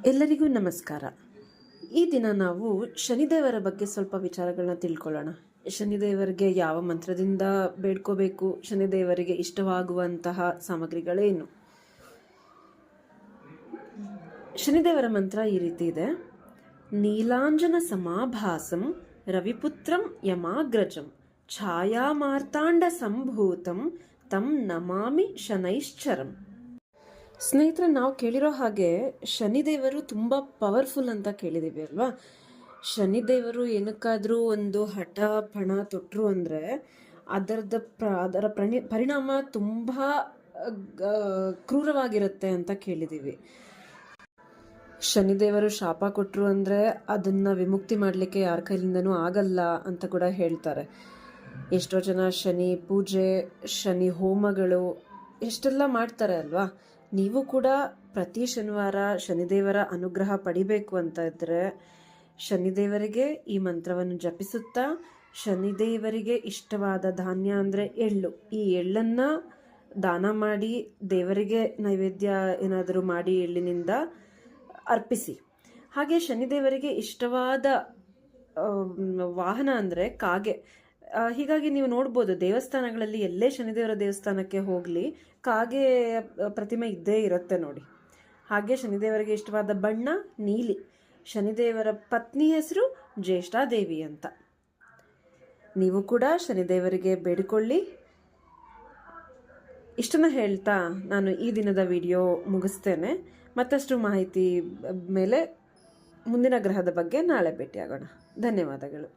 ಎಲ್ಲರಿಗೂ ನಮಸ್ಕಾರ. ಈ ದಿನ ನಾವು ಶನಿದೇವರ ಬಗ್ಗೆ ಸ್ವಲ್ಪ ವಿಚಾರಗಳನ್ನ ತಿಳ್ಕೊಳ್ಳೋಣ. ಶನಿದೇವರಿಗೆ ಯಾವ ಮಂತ್ರದಿಂದ ಬೇಡ್ಕೋಬೇಕು, ಶನಿದೇವರಿಗೆ ಇಷ್ಟವಾಗುವಂತಹ ಸಾಮಗ್ರಿಗಳೇನು. ಶನಿದೇವರ ಮಂತ್ರ ಈ ರೀತಿ ಇದೆ: ನೀಲಾಂಜನ ಸಮಾಭಾಸಂ ರವಿಪುತ್ರಂ ಯಮಾಗ್ರಜಂ ಛಾಯಾ ಮಾರ್ತಾಂಡ ಸಂಭೂತಂ ತಂ ನಮಾಮಿ ಶನೈಶ್ಚರಂ. ಸ್ನೇಹಿತರೆ, ನಾವು ಕೇಳಿರೋ ಹಾಗೆ ಶನಿದೇವರು ತುಂಬ ಪವರ್ಫುಲ್ ಅಂತ ಕೇಳಿದ್ದೀವಿ ಅಲ್ವಾ. ಶನಿದೇವರು ಏನಕ್ಕಾದರೂ ಒಂದು ಹಠ ಪಣ ತೊಟ್ಟರು ಅಂದರೆ ಅದರ ಪರಿಣಾಮ ತುಂಬ ಕ್ರೂರವಾಗಿರುತ್ತೆ ಅಂತ ಕೇಳಿದ್ದೀವಿ. ಶನಿದೇವರು ಶಾಪ ಕೊಟ್ಟರು ಅಂದರೆ ಅದನ್ನು ವಿಮುಕ್ತಿ ಮಾಡಲಿಕ್ಕೆ ಯಾರ ಕೈಲಿಂದನೂ ಆಗಲ್ಲ ಅಂತ ಕೂಡ ಹೇಳ್ತಾರೆ. ಎಷ್ಟೋ ಜನ ಶನಿ ಪೂಜೆ, ಶನಿ ಹೋಮಗಳು ಎಷ್ಟೆಲ್ಲ ಮಾಡ್ತಾರೆ ಅಲ್ವಾ. ನೀವು ಕೂಡ ಪ್ರತಿ ಶನಿವಾರ ಶನಿದೇವರ ಅನುಗ್ರಹ ಪಡಿಬೇಕು ಅಂತ ಇದ್ದರೆ ಶನಿದೇವರಿಗೆ ಈ ಮಂತ್ರವನ್ನು ಜಪಿಸುತ್ತಾ, ಶನಿದೇವರಿಗೆ ಇಷ್ಟವಾದ ಧಾನ್ಯ ಅಂದರೆ ಎಳ್ಳು, ಈ ಎಳ್ಳನ್ನು ದಾನ ಮಾಡಿ ದೇವರಿಗೆ ನೈವೇದ್ಯ ಏನಾದರೂ ಮಾಡಿ ಎಳ್ಳಿನಿಂದ ಅರ್ಪಿಸಿ. ಹಾಗೆ ಶನಿದೇವರಿಗೆ ಇಷ್ಟವಾದ ವಾಹನ ಅಂದರೆ ಕಾಗೆ. ಹೀಗಾಗಿ ನೀವು ನೋಡ್ಬೋದು, ದೇವಸ್ಥಾನಗಳಲ್ಲಿ ಎಲ್ಲೇ ಶನಿದೇವರ ದೇವಸ್ಥಾನಕ್ಕೆ ಹೋಗಲಿ ಕಾಗೆ ಪ್ರತಿಮೆ ಇದ್ದೇ ಇರುತ್ತೆ ನೋಡಿ. ಹಾಗೆ ಶನಿದೇವರಿಗೆ ಇಷ್ಟವಾದ ಬಣ್ಣ ನೀಲಿ. ಶನಿದೇವರ ಪತ್ನಿ ಹೆಸರು ಜ್ಯೇಷ್ಠಾದೇವಿ ಅಂತ. ನೀವು ಕೂಡ ಶನಿದೇವರಿಗೆ ಬೇಡಿಕೊಳ್ಳಿ. ಇಷ್ಟನ್ನು ಹೇಳ್ತಾ ನಾನು ಈ ದಿನದ ವಿಡಿಯೋ ಮುಗಿಸ್ತೇನೆ. ಮತ್ತಷ್ಟು ಮಾಹಿತಿ ಮೇಲೆ ಮುಂದಿನ ಗ್ರಹದ ಬಗ್ಗೆ ನಾಳೆ ಭೇಟಿಯಾಗೋಣ. ಧನ್ಯವಾದಗಳು.